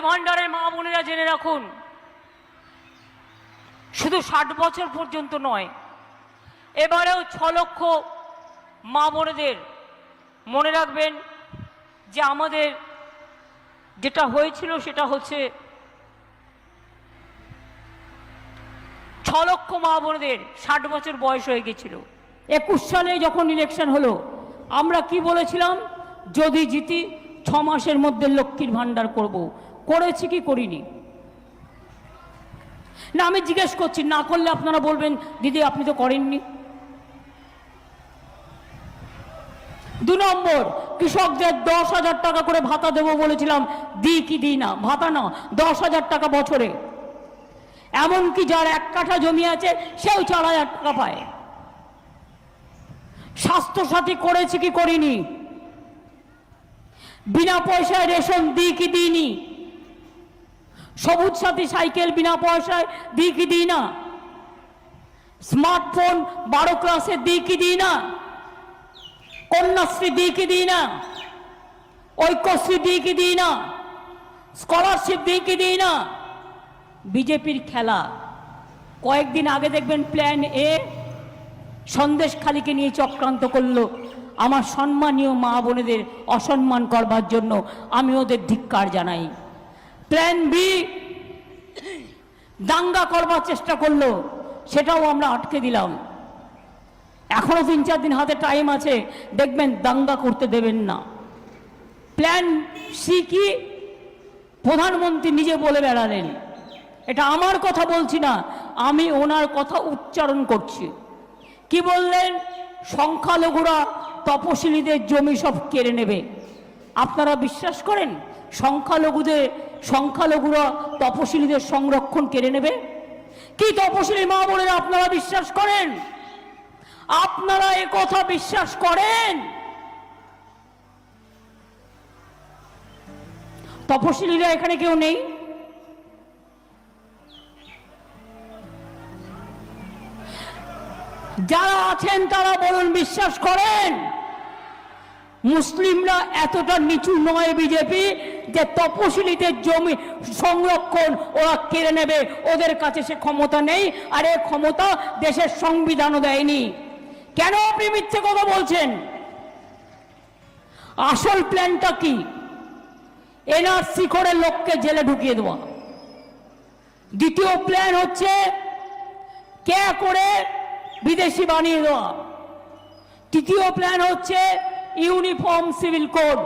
ভান্ডারের মা বোনেরা জেনে রাখুন, শুধু 60 বছর পর্যন্ত নয়, এবারেও 6 লক্ষ মা বোনেদের মনে রাখবেন যে আমাদের যেটা হয়েছিল সেটা হচ্ছে 6 লক্ষ মা বোনেদের 60 বছর বয়স হয়ে গেছিল। 21 সালে যখন ইলেকশন হলো, আমরা কি বলেছিলাম? যদি জিতি 6 মাসের মধ্যে লক্ষ্মীর ভান্ডার করব। করেছি কি করিনি? না, আমি জিজ্ঞেস করছি, না করলে আপনারা বলবেন দিদি আপনি তো করেননি। 2 নম্বর, কৃষকদের 10,000 টাকা করে ভাতা দেবো বলেছিলাম, দিই কি দিই না? ভাতা না, 10,000 টাকা বছরে। এমনকি যার 1 কাঠা জমি আছে সেও 4,000 টাকা পায়। স্বাস্থ্যসাথী করেছি কি করিনি? বিনা পয়সায় রেশন দিই কি দিইনি? সবুজ সাথী সাইকেল বিনা পয়সায় দিই কি দিই না? স্মার্টফোন 12 ক্লাসে দিই কি দিই না? কন্যাশ্রী দিই কি দিই না? ঐক্যশ্রী দিই কি দিই না? স্কলারশিপ দিই কি দিই না? বিজেপির খেলা। কয়েকদিন আগে দেখবেন প্ল্যান এ সন্দেশখালীকে নিয়ে চক্রান্ত করলো আমার সম্মানীয় মা বোনেদের অসম্মান করবার জন্য। আমি ওদের ধিক্কার জানাই। প্ল্যান বি দাঙ্গা করবার চেষ্টা করলো, সেটাও আমরা আটকে দিলাম। এখনো 3-4 দিন হাতে টাইম আছে, দেখবেন দাঙ্গা করতে দেবেন না। প্ল্যান সি কি? প্রধানমন্ত্রী নিজে বলে বেড়ালেন, এটা আমার কথা বলছি না, আমি ওনার কথা উচ্চারণ করছি। কি বললেন? সংখ্যালঘুরা তপশিলীদের জমি সব কেড়ে নেবে। আপনারা বিশ্বাস করেন সংখ্যালঘুরা তপশিলীদের সংরক্ষণ কেড়ে নেবে? কি তপশিলী মা বোনেরা আপনারা বিশ্বাস করেন? আপনারা এ কথা বিশ্বাস করেন? তপশিলীরা এখানে কেউ নেই? যারা আছেন তারা বলুন বিশ্বাস করেন? মুসলিমরা এতটা নিচু নয় বিজেপি যে তপশিলীদের জমি সংরক্ষণ ওরা কেড়ে নেবে, ওদের কাছে সে ক্ষমতা নেই। আর এই ক্ষমতা দেশের সংবিধানও দেয়নি। কেন আপনি মিথ্যে কথা বলছেন? আসল প্ল্যানটা কি? এনআরসি করে লোককে জেলে ঢুকিয়ে দেওয়া। দ্বিতীয় প্ল্যান হচ্ছে কে করে বিদেশি বানিয়ে দেওয়া। তৃতীয় প্ল্যান হচ্ছে ইউনিফর্ম সিভিল কোড,